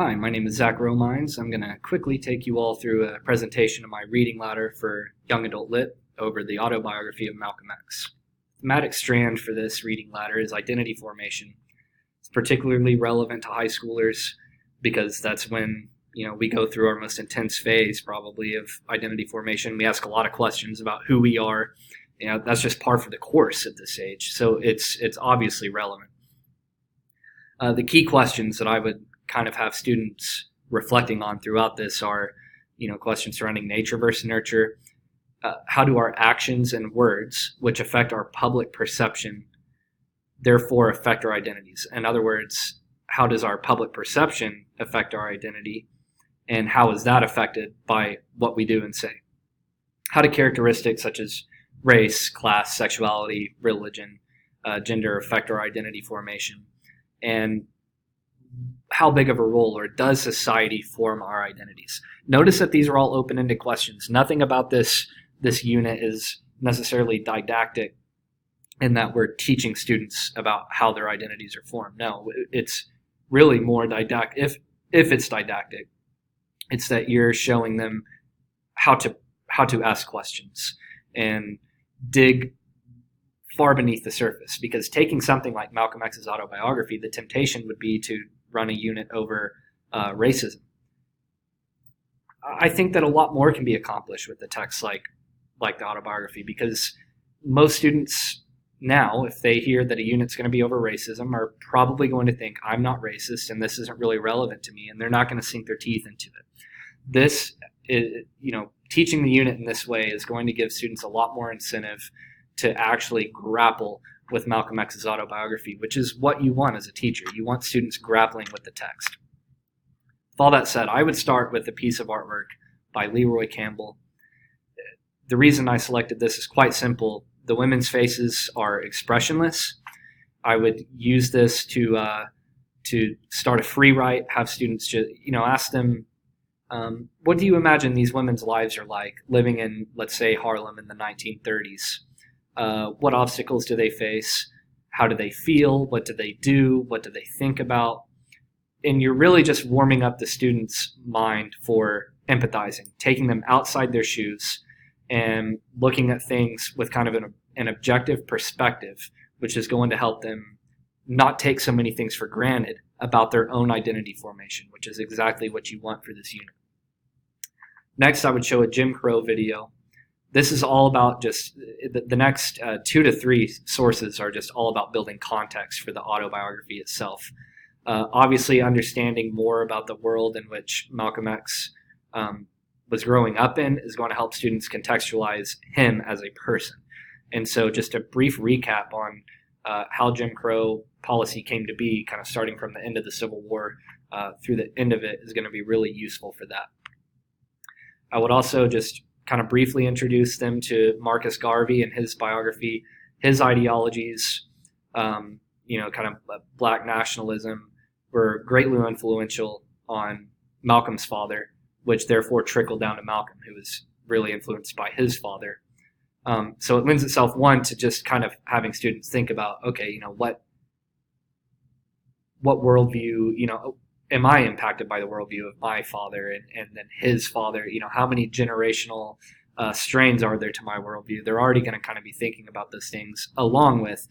Hi, my name is Zac Romines. I'm going to quickly take you all through a presentation of my reading ladder for Young Adult Lit over the autobiography of Malcolm X. The thematic strand for this reading ladder is identity formation. It's particularly relevant to high schoolers because that's when we go through our most intense phase probably of identity formation. We ask a lot of questions about who we are. That's just par for the course at this age, so it's obviously relevant. The key questions that I would kind of have students reflecting on throughout this are, questions surrounding nature versus nurture. How do our actions and words, which affect our public perception, therefore affect our identities? In other words, how does our public perception affect our identity, and how is that affected by what we do and say? How do characteristics such as race, class, sexuality, religion, gender affect our identity formation? And how big of a role, or does society form our identities? Notice that these are all open-ended questions. Nothing about this unit is necessarily didactic in that we're teaching students about how their identities are formed. No, it's really more didactic. If it's didactic, it's that you're showing them how to ask questions and dig far beneath the surface. Because taking something like Malcolm X's autobiography, the temptation would be to run a unit over racism. I think that a lot more can be accomplished with a text like the autobiography, because most students now, if they hear that a unit's going to be over racism, are probably going to think, I'm not racist and this isn't really relevant to me, and they're not going to sink their teeth into it. This is, teaching the unit in this way is going to give students a lot more incentive to actually grapple with Malcolm X's autobiography, which is what you want as a teacher. You want students grappling with the text. With all that said, I would start with a piece of artwork by Leroy Campbell. The reason I selected this is quite simple. The women's faces are expressionless. I would use this to start a free write, have students just, ask them, what do you imagine these women's lives are like living in, let's say, Harlem in the 1930s? What obstacles do they face? How do they feel? What do they do? What do they think about? And you're really just warming up the student's mind for empathizing, taking them outside their shoes and looking at things with kind of an objective perspective, which is going to help them not take so many things for granted about their own identity formation, which is exactly what you want for this unit. Next, I would show a Jim Crow video. This is all about just the next 2 to 3 sources are just all about building context for the autobiography itself. Obviously, understanding more about the world in which Malcolm X was growing up in is going to help students contextualize him as a person. And so just a brief recap on how Jim Crow policy came to be, kind of starting from the end of the Civil War through the end of it, is going to be really useful for that. I would also just kind of briefly introduce them to Marcus Garvey and his biography. His ideologies, kind of black nationalism, were greatly influential on Malcolm's father, which therefore trickled down to Malcolm, who was really influenced by his father. So it lends itself, one, to just kind of having students think about, okay, what worldview, am I impacted by the worldview of my father and then his father? How many generational strains are there to my worldview? They're already going to kind of be thinking about those things, along with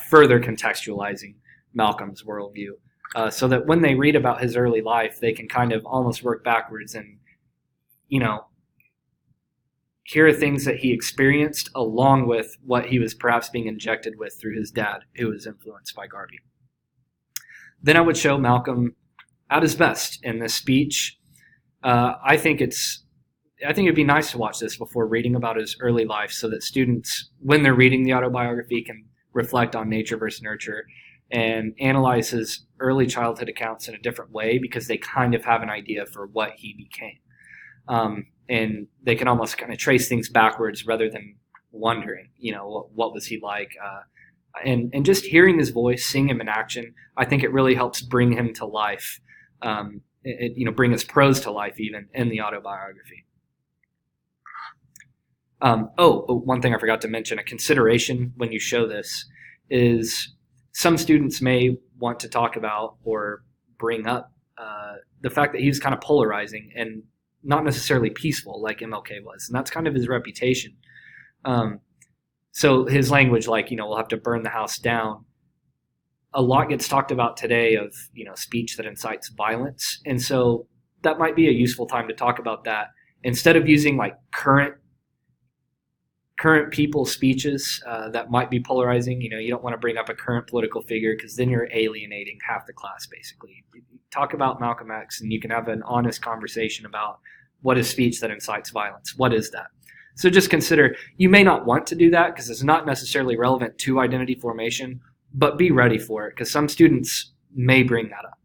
further contextualizing Malcolm's worldview, so that when they read about his early life, they can kind of almost work backwards and, hear things that he experienced along with what he was perhaps being injected with through his dad, who was influenced by Garvey. Then I would show Malcolm at his best in this speech. I think it'd be nice to watch this before reading about his early life, so that students, when they're reading the autobiography, can reflect on nature versus nurture and analyze his early childhood accounts in a different way, because they kind of have an idea for what he became. And they can almost kind of trace things backwards rather than wondering, what was he like? And just hearing his voice, seeing him in action, I think it really helps bring him to life, bring his prose to life even in the autobiography. One thing I forgot to mention, a consideration when you show this is some students may want to talk about or bring up the fact that he was kind of polarizing and not necessarily peaceful like MLK was, and that's kind of his reputation. So his language, like, we'll have to burn the house down. A lot gets talked about today of, speech that incites violence. And so that might be a useful time to talk about that. Instead of using like current people's speeches that might be polarizing, you don't want to bring up a current political figure because then you're alienating half the class, basically. Talk about Malcolm X and you can have an honest conversation about what is speech that incites violence. What is that? So just consider, you may not want to do that because it's not necessarily relevant to identity formation, but be ready for it because some students may bring that up.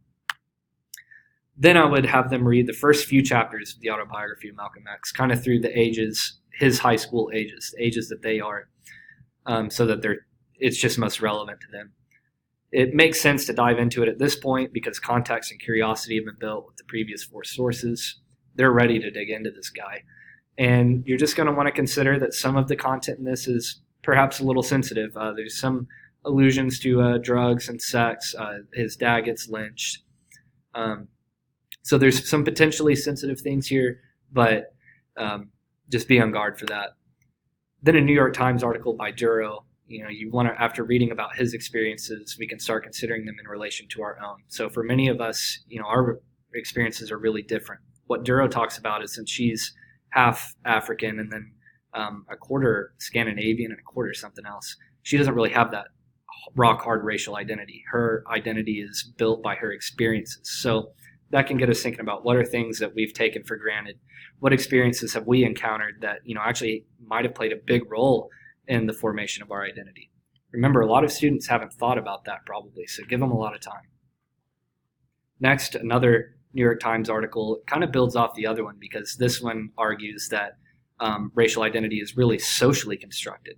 Then I would have them read the first few chapters of the autobiography of Malcolm X, kind of through the ages, his high school ages, the ages that they are, so that it's just most relevant to them. It makes sense to dive into it at this point because context and curiosity have been built with the previous 4 sources. They're ready to dig into this guy. And you're just going to want to consider that some of the content in this is perhaps a little sensitive. There's some allusions to drugs and sex. His dad gets lynched. So there's some potentially sensitive things here, but just be on guard for that. Then a New York Times article by Duro, you want to, after reading about his experiences, we can start considering them in relation to our own. So for many of us, our experiences are really different. What Duro talks about is, since she's half African and then a quarter Scandinavian and a quarter something else, she doesn't really have that rock hard racial identity. Her identity is built by her experiences. So that can get us thinking about what are things that we've taken for granted. What experiences have we encountered that, actually might have played a big role in the formation of our identity? Remember, a lot of students haven't thought about that probably, so give them a lot of time. Next, another New York Times article kind of builds off the other one because this one argues that racial identity is really socially constructed.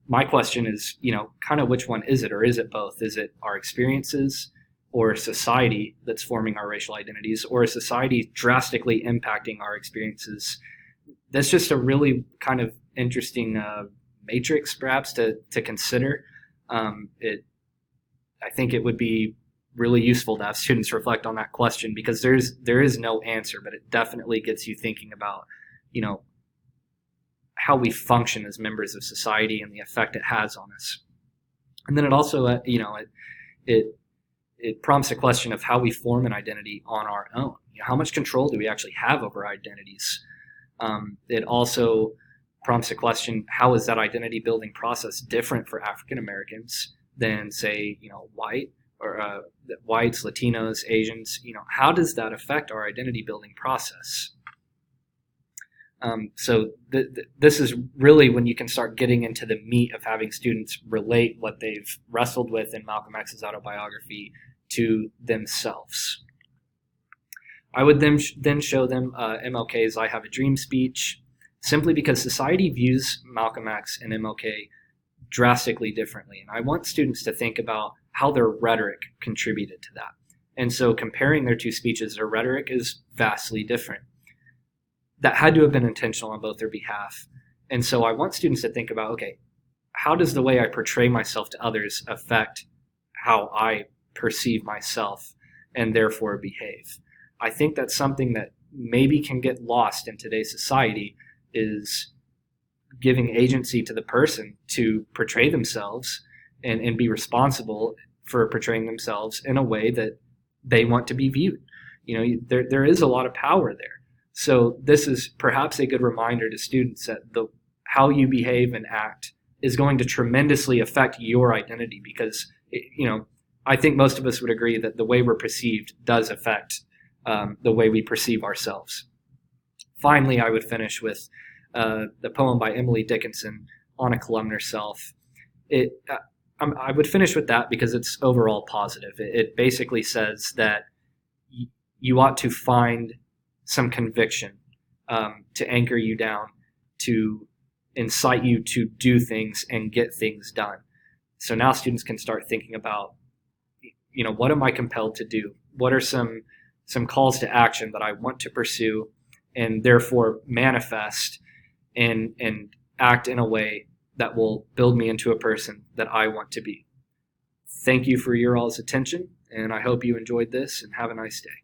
My question is, kind of which one is it, or is it both? Is it our experiences or society that's forming our racial identities, or is society drastically impacting our experiences? That's just a really kind of interesting matrix, perhaps, to consider. I think it would be really useful to have students reflect on that question because there is no answer, but it definitely gets you thinking about, how we function as members of society and the effect it has on us. And then it also, it prompts a question of how we form an identity on our own. How much control do we actually have over identities? It also prompts a question, how is that identity building process different for African Americans than, say, white or whites, Latinos, Asians? How does that affect our identity building process? So this is really when you can start getting into the meat of having students relate what they've wrestled with in Malcolm X's autobiography to themselves. I would then show them MLK's I Have a Dream speech, simply because society views Malcolm X and MLK drastically differently. And I want students to think about how their rhetoric contributed to that. And so comparing their 2 speeches, their rhetoric is vastly different. That had to have been intentional on both their behalf. And so I want students to think about, okay, how does the way I portray myself to others affect how I perceive myself and therefore behave? I think that's something that maybe can get lost in today's society, is giving agency to the person to portray themselves and be responsible for portraying themselves in a way that they want to be viewed. There is a lot of power there. So this is perhaps a good reminder to students that how you behave and act is going to tremendously affect your identity because, I think most of us would agree that the way we're perceived does affect the way we perceive ourselves. Finally, I would finish with the poem by Emily Dickinson, On a Columnar Self. I would finish with that because it's overall positive. It basically says that you ought to find some conviction to anchor you down, to incite you to do things and get things done. So now students can start thinking about, what am I compelled to do? What are some calls to action that I want to pursue and therefore manifest and act in a way that will build me into a person that I want to be. Thank you for your all's attention, and I hope you enjoyed this, and have a nice day.